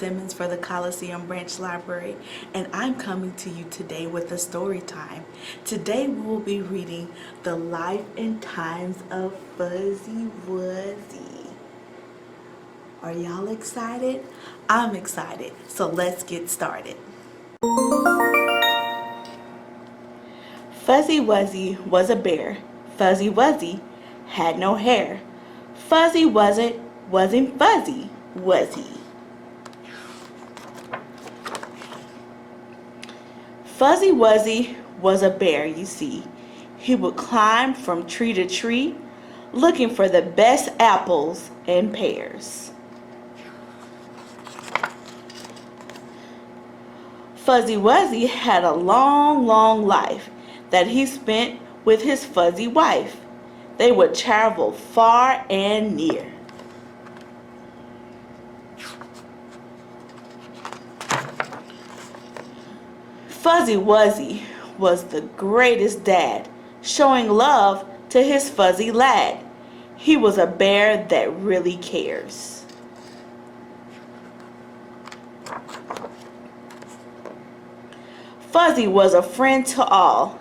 Simmons for the Coliseum Branch Library, and I'm coming to you today with a story time. Today we will be reading The Life and Times of Fuzzy Wuzzy. Are y'all excited? I'm excited, so let's get started. Fuzzy Wuzzy was a bear. Fuzzy Wuzzy had no hair. Fuzzy wasn't fuzzy, was he? Fuzzy Wuzzy was a bear, you see. He would climb from tree to tree, looking for the best apples and pears. Fuzzy Wuzzy had a long, long life that he spent with his fuzzy wife. They would travel far and near. Fuzzy Wuzzy was the greatest dad, showing love to his fuzzy lad. He was a bear that really cares. Fuzzy was a friend to all,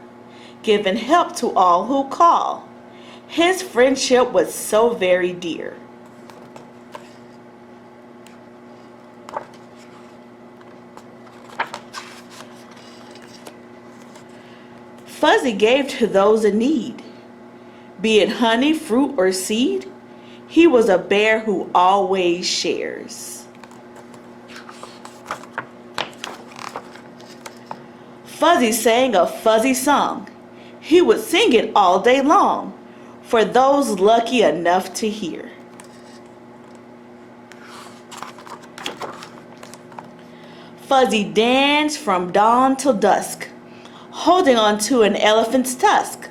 giving help to all who call. His friendship was so very dear. Fuzzy gave to those in need, be it honey, fruit, or seed. He was a bear who always shares. Fuzzy sang a fuzzy song. He would sing it all day long for those lucky enough to hear. Fuzzy danced from dawn till dusk, holding on to an elephant's tusk,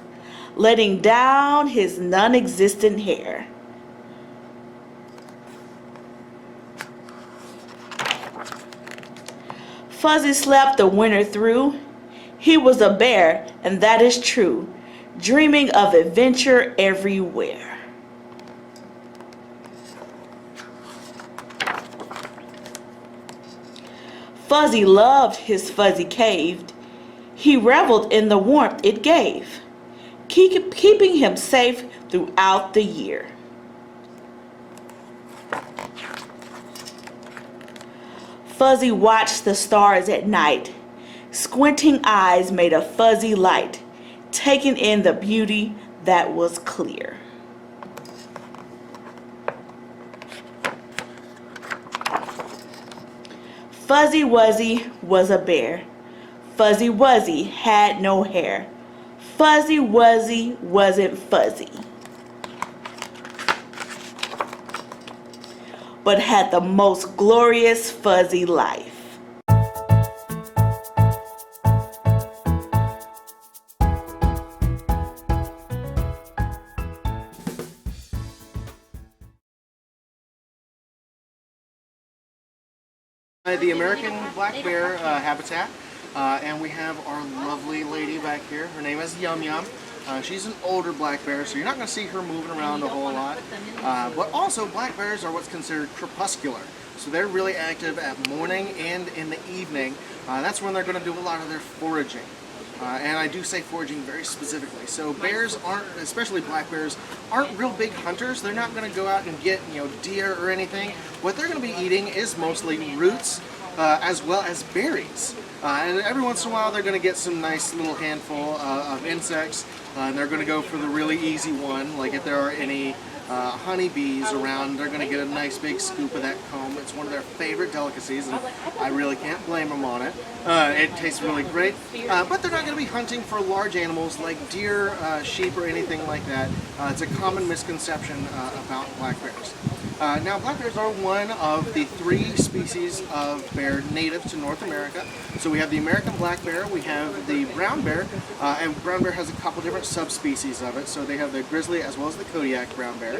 letting down his non-existent hair. Fuzzy slept the winter through. He was a bear, and that is true, dreaming of adventure everywhere. Fuzzy loved his fuzzy cave. He reveled in the warmth it gave, keeping him safe throughout the year. Fuzzy watched the stars at night. Squinting eyes made a fuzzy light, taking in the beauty that was clear. Fuzzy Wuzzy was a bear. Fuzzy Wuzzy had no hair. Fuzzy Wuzzy wasn't fuzzy, but had the most glorious fuzzy life. The American black bear habitat, and we have our lovely lady back here. Her name is Yum Yum. She's an older black bear, so you're not going to see her moving around a whole lot. But also, black bears are what's considered crepuscular. So they're really active at morning and in the evening. That's when they're going to do a lot of their foraging. And I do say foraging very specifically. So bears aren't, especially black bears, aren't real big hunters. They're not going to go out and get, deer or anything. What they're going to be eating is mostly roots as well as berries. And every once in a while they're going to get some nice little handful of insects. And they're going to go for the really easy one, like if there are any honeybees around, they're going to get a nice big scoop of that comb. It's one of their favorite delicacies, and I really can't blame them on it. It tastes really great, but they're not going to be hunting for large animals like deer, sheep, or anything like that. It's a common misconception about black bears. Now, black bears are one of the 3 species of bear native to North America. So we have the American black bear, we have the brown bear, and brown bear has a couple different subspecies of it. So they have the grizzly as well as the Kodiak brown bear.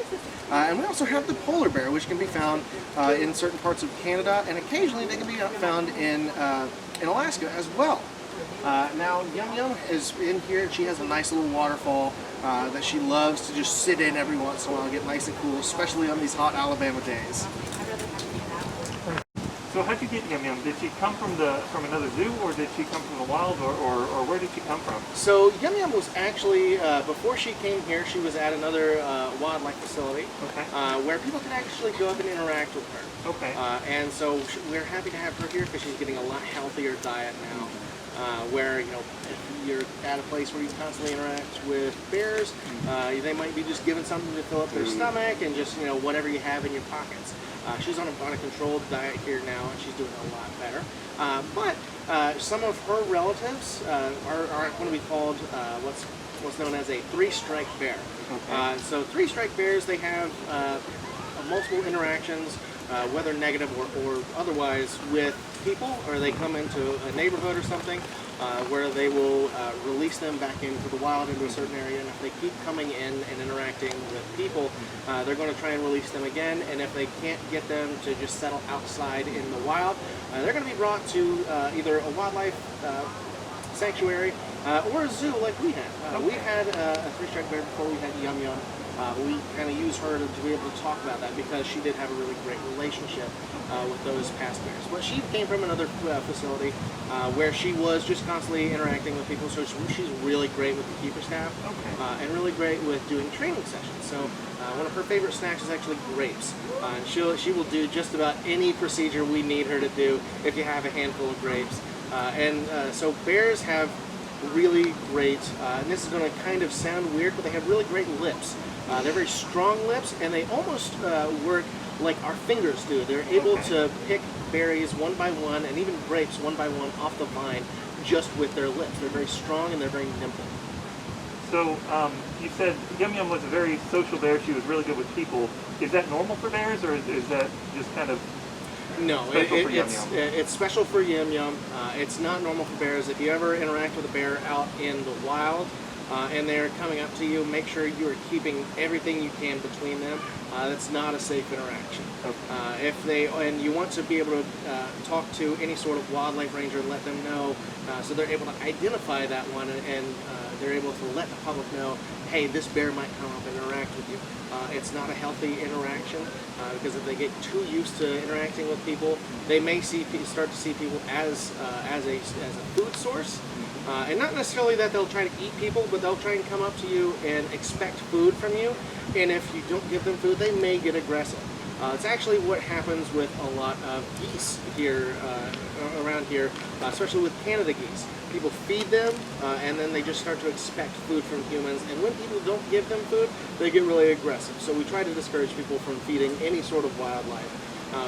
And we also have the polar bear, which can be found in certain parts of Canada, and occasionally they can be found in Alaska as well. Now, Yum Yum is in here, and she has a nice little waterfall that she loves to just sit in every once in a while and get nice and cool, especially on these hot Alabama days. So how'd you get Yum Yum? Did she come from another zoo, or did she come from the wild, or where did she come from? So Yum Yum was actually, before she came here, she was at another wildlife facility, Okay. where people can actually go up and interact with her. Okay. And so we're happy to have her here because she's getting a lot healthier diet now. Where, you know, if you're at a place where you constantly interact with bears, they might be just given something to fill up their stomach and just, you know, whatever you have in your pockets. She's on a controlled diet here now, and she's doing a lot better. But some of her relatives are going to be called what's known as a three-strike bear. Okay. So three-strike bears, they have multiple interactions, whether negative or otherwise, with people, or they come into a neighborhood or something, where they will release them back into the wild, into a certain area, and if they keep coming in and interacting with people, they're going to try and release them again, and if they can't get them to just settle outside in the wild, they're going to be brought to either a wildlife sanctuary or a zoo like we had. Okay. We had a three-strike bear before we had Yum Yum. We kind of use her to be able to talk about that because she did have a really great relationship with those past bears. But she came from another facility where she was just constantly interacting with people, so she's really great with the keeper staff, and really great with doing training sessions. So one of her favorite snacks is actually grapes. And she will do just about any procedure we need her to do if you have a handful of grapes. So bears have really great, and this is going to kind of sound weird, but they have really great lips. They're very strong lips, and they almost work like our fingers do. They're able to pick berries one by one, and even grapes one by one off the vine just with their lips. They're very strong and they're very nimble. So you said Yum Yum was a very social bear. She was really good with people. Is that normal for bears, or is that just kind of No, special for Yum Yum? it's special for Yum Yum. It's not normal for bears. If you ever interact with a bear out in the wild, and they're coming up to you, make sure you are keeping everything you can between them. That's not a safe interaction. Okay. And you want to be able to talk to any sort of wildlife ranger and let them know, so they're able to identify that one, and they're able to let the public know, hey, this bear might come up and interact with you. It's not a healthy interaction, because if they get too used to interacting with people, they may start to see people as a food source. And not necessarily that they'll try to eat people, but they'll try and come up to you and expect food from you. And if you don't give them food, they may get aggressive. It's actually what happens with a lot of geese here, around here, especially with Canada geese. People feed them, and then they just start to expect food from humans. And when people don't give them food, they get really aggressive. So we try to discourage people from feeding any sort of wildlife,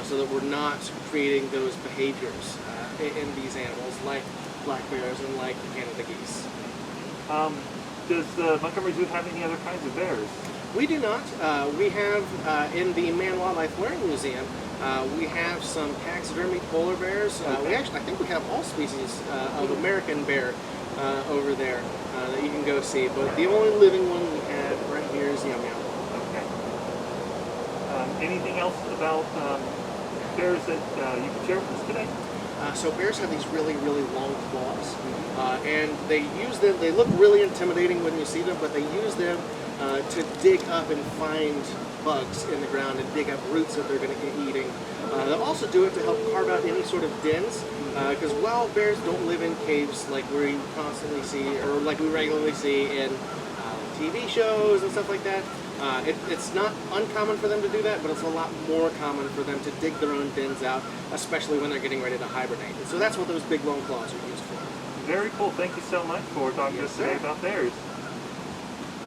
so that we're not creating those behaviors in these animals, like black bears and like Canada geese. Does the Montgomery Zoo have any other kinds of bears? We do not. We have, in the Man Wildlife Learning Museum, we have some taxidermy polar bears. I think we have all species of American bear over there that you can go see, but the only living one we have right here is Yum Yum. Okay. Anything else about bears that you can share with us today? So bears have these really, really long claws, and they use them. They look really intimidating when you see them, but they use them to dig up and find bugs in the ground and dig up roots that they're going to get eating. They'll also do it to help carve out any sort of dens, because wild bears don't live in caves like we constantly see, or like we regularly see in TV shows and stuff like that. It's not uncommon for them to do that, but it's a lot more common for them to dig their own dens out, especially when they're getting ready to hibernate. And so that's what those big long claws are used for. Very cool. Thank you so much for talking to us today about bears.